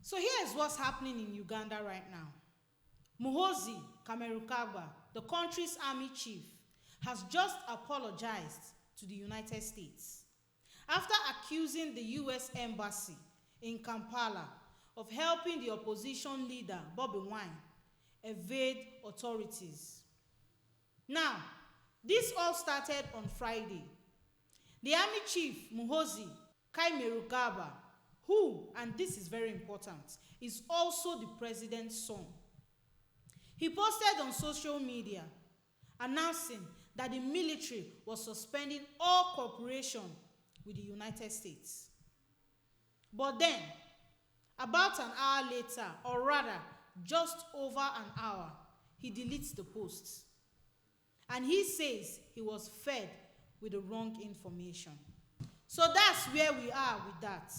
So here is what's happening in Uganda right now. Muhoozi Kainerugaba, the country's army chief, has just apologized to the United States after accusing the US Embassy in Kampala of helping the opposition leader Bobi Wine evade authorities. Now, this all started on Friday. The army chief Muhoozi Kainerugaba, who, and this is very important, is also the president's son. He posted on social media announcing that the military was suspending all cooperation with the United States. But then, about an hour later, or rather, just over an hour, he deletes the post. And he says he was fed with the wrong information. So that's where we are with that.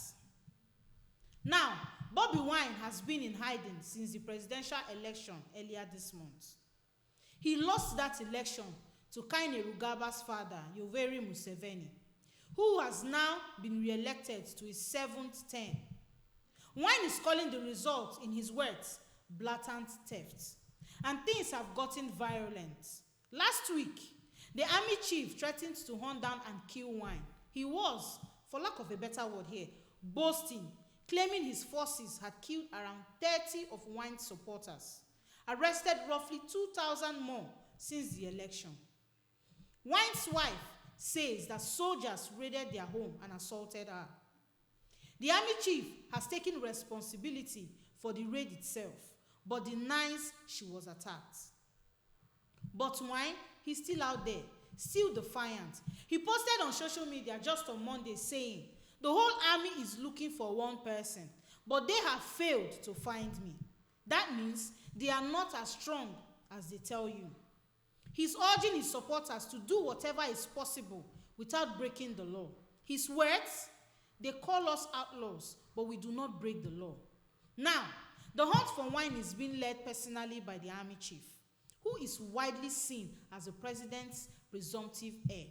Now, Bobi Wine has been in hiding since the presidential election earlier this month. He lost that election to Kainerugaba's father, Yoweri Museveni, who has now been re-elected to his 7th term. Wine is calling the result, in his words, blatant theft. And things have gotten violent. Last week, the army chief threatened to hunt down and kill Wine. He was, for lack of a better word here, boasting, claiming his forces had killed around 30 of Wine's supporters, arrested roughly 2,000 more since the election. Wine's wife says that soldiers raided their home and assaulted her. The army chief has taken responsibility for the raid itself, but denies she was attacked. But Wine, he's still out there, still defiant. He posted on social media just on Monday saying, "The whole army is looking for one person, but they have failed to find me. That means they are not as strong as they tell you." He's urging his supporters to do whatever is possible without breaking the law. His words, "They call us outlaws, but we do not break the law." Now, the hunt for Wine is being led personally by the army chief, who is widely seen as the president's presumptive heir.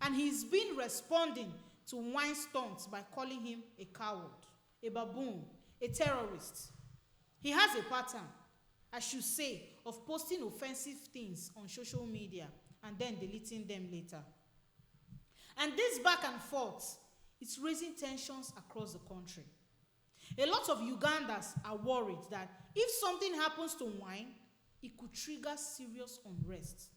And he's been responding to Wine's taunts by calling him a coward, a baboon, a terrorist. He has a pattern, I should say, of posting offensive things on social media and then deleting them later. And this back and forth, it's raising tensions across the country. A lot of Ugandans are worried that if something happens to Wine, it could trigger serious unrest.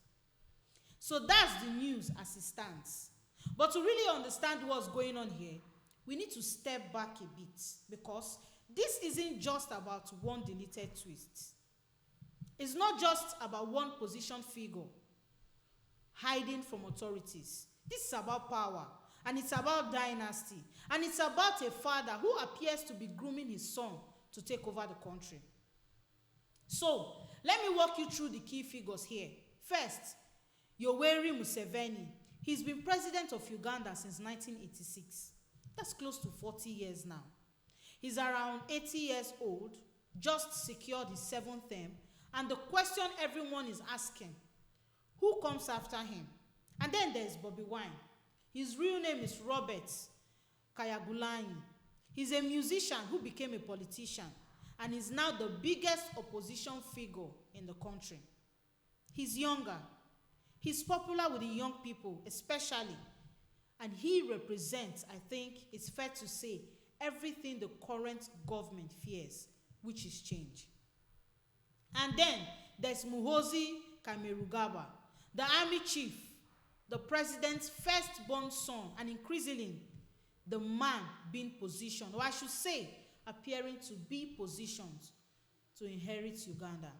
So that's the news as it stands. But to really understand what's going on here, we need to step back a bit, because this isn't just about one deleted twist. It's not just about one position figure hiding from authorities. This is about power, and it's about dynasty, and it's about a father who appears to be grooming his son to take over the country. So, let me walk you through the key figures here. First, Yoweri Museveni. He's been president of Uganda since 1986. That's close to 40 years now. He's around 80 years old, just secured his 7th term, and the question everyone is asking, who comes after him? And then there's Bobi Wine. His real name is Robert Kyagulanyi. He's a musician who became a politician and is now the biggest opposition figure in the country. He's younger. He's popular with the young people, especially. And he represents, I think it's fair to say, everything the current government fears, which is change. And then there's Muhoozi Kainerugaba, the army chief, the president's firstborn son, and increasingly the man being positioned, or I should say, appearing to be positioned to inherit Uganda.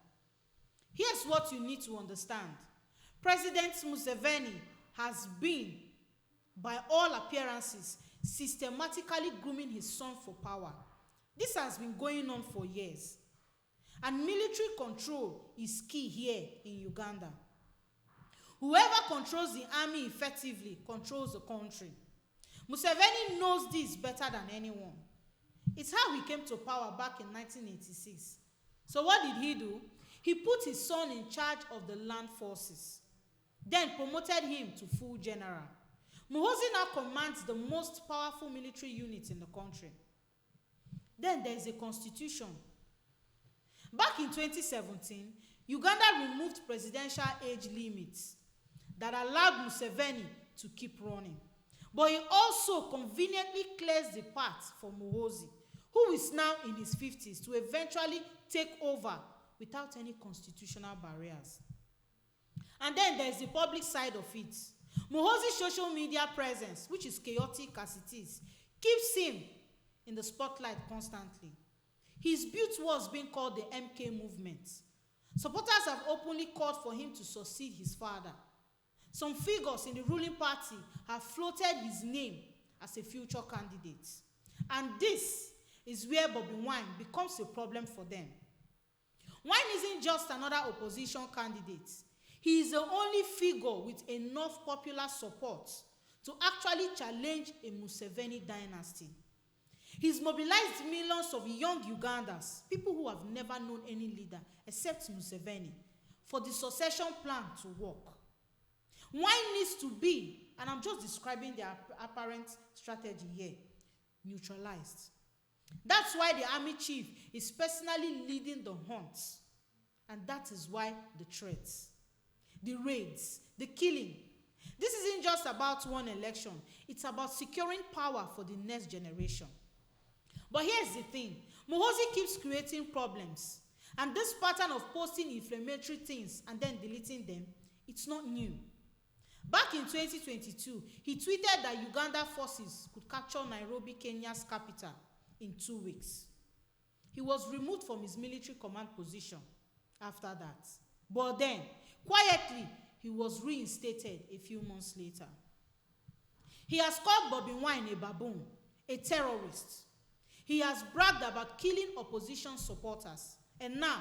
Here's what you need to understand. President Museveni has been, by all appearances, systematically grooming his son for power. This has been going on for years. And military control is key here in Uganda. Whoever controls the army effectively controls the country. Museveni knows this better than anyone. It's how he came to power back in 1986. So what did he do? He put his son in charge of the land forces, then promoted him to full general. Muhoozi now commands the most powerful military unit in the country. Then there is a constitution. Back in 2017, Uganda removed presidential age limits that allowed Museveni to keep running. But he also conveniently clears the path for Muhoozi, who is now in his 50s, to eventually take over without any constitutional barriers. And then there's the public side of it. Muhoozi's social media presence, which is chaotic as it is, keeps him in the spotlight constantly. He's built what's being called the MK movement. Supporters have openly called for him to succeed his father. Some figures in the ruling party have floated his name as a future candidate. And this is where Bobi Wine becomes a problem for them. Wine isn't just another opposition candidate. He is the only figure with enough popular support to actually challenge a Museveni dynasty. He's mobilized millions of young Ugandans, people who have never known any leader except Museveni, for the succession plan to work. Wine needs to be, and I'm just describing the apparent strategy here, neutralized. That's why the army chief is personally leading the hunt. And that is why the threats, the raids, the killing. This isn't just about one election. It's about securing power for the next generation. But here's the thing. Muhoozi keeps creating problems. And this pattern of posting inflammatory things and then deleting them, it's not new. Back in 2022, he tweeted that Uganda forces could capture Nairobi, Kenya's capital, in 2 weeks. He was removed from his military command position after that. But then, quietly, he was reinstated a few months later. He has called Bobi Wine a baboon, a terrorist. He has bragged about killing opposition supporters. And now,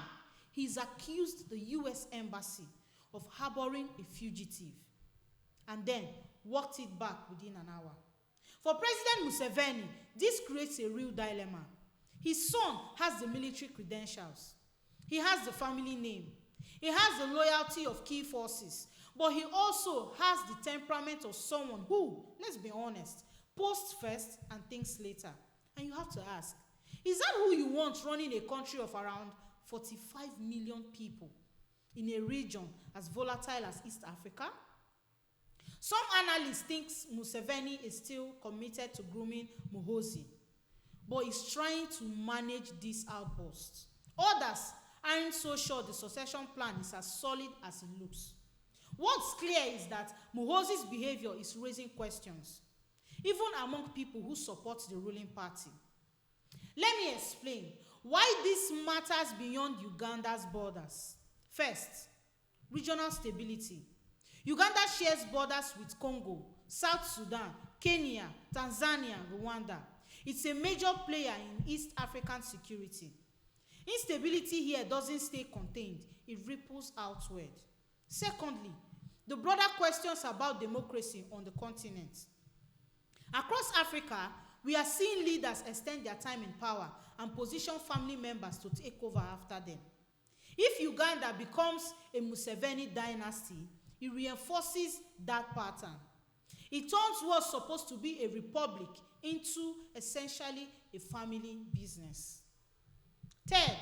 he's accused the US Embassy of harboring a fugitive. And then, walked it back within an hour. For President Museveni, this creates a real dilemma. His son has the military credentials. He has the family name. He has the loyalty of key forces. But he also has the temperament of someone who, let's be honest, posts first and thinks later. And you have to ask, is that who you want running a country of around 45 million people in a region as volatile as East Africa? Some analysts think Museveni is still committed to grooming Muhoozi, but is trying to manage this outburst. Others aren't so sure the succession plan is as solid as it looks. What's clear is that Muhoozi's behavior is raising questions, even among people who support the ruling party. Let me explain why this matters beyond Uganda's borders. First, regional stability. Uganda shares borders with Congo, South Sudan, Kenya, Tanzania, and Rwanda. It's a major player in East African security. Instability here doesn't stay contained, it ripples outward. Secondly, the broader questions about democracy on the continent. Across Africa, we are seeing leaders extend their time in power and position family members to take over after them. If Uganda becomes a Museveni dynasty, it reinforces that pattern. It turns what's supposed to be a republic into essentially a family business. Third,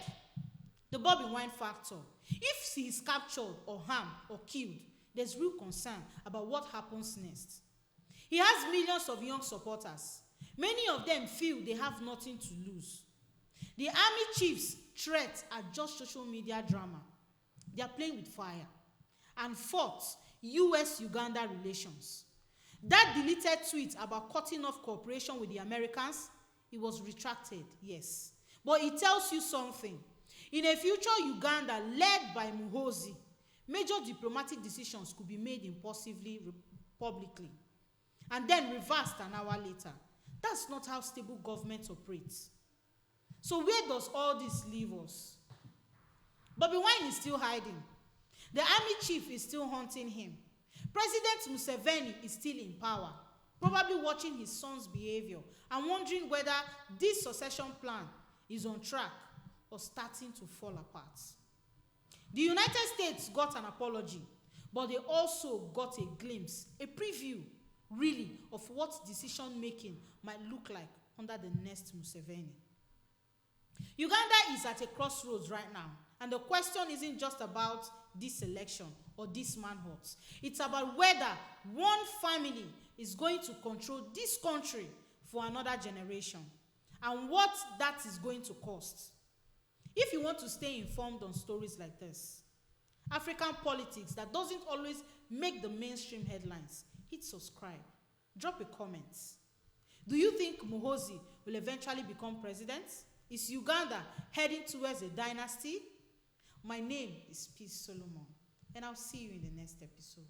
the Bobi Wine factor. If he is captured or harmed or killed, there's real concern about what happens next. He has millions of young supporters. Many of them feel they have nothing to lose. The army chief's threats are just social media drama. They are playing with fire. And fourth, US-Uganda relations. That deleted tweet about cutting off cooperation with the Americans, it was retracted, yes. But it tells you something. In a future Uganda led by Muhoozi, major diplomatic decisions could be made impulsively, publicly, and then reversed an hour later. That's not how stable government operates. So where does all this leave us? Bobi Wine is still hiding. The army chief is still hunting him. President Museveni is still in power, probably watching his son's behavior and wondering whether this succession plan is on track or starting to fall apart. The United States got an apology, but they also got a glimpse, a preview, really, of what decision-making might look like under the next Museveni. Uganda is at a crossroads right now, and the question isn't just about this election or this manhunt. It's about whether one family is going to control this country for another generation and what that is going to cost. If you want to stay informed on stories like this, African politics that doesn't always make the mainstream headlines, hit subscribe, drop a comment. Do you think Muhoozi will eventually become president? Is Uganda heading towards a dynasty? My name is Peace Solomon, and I'll see you in the next episode.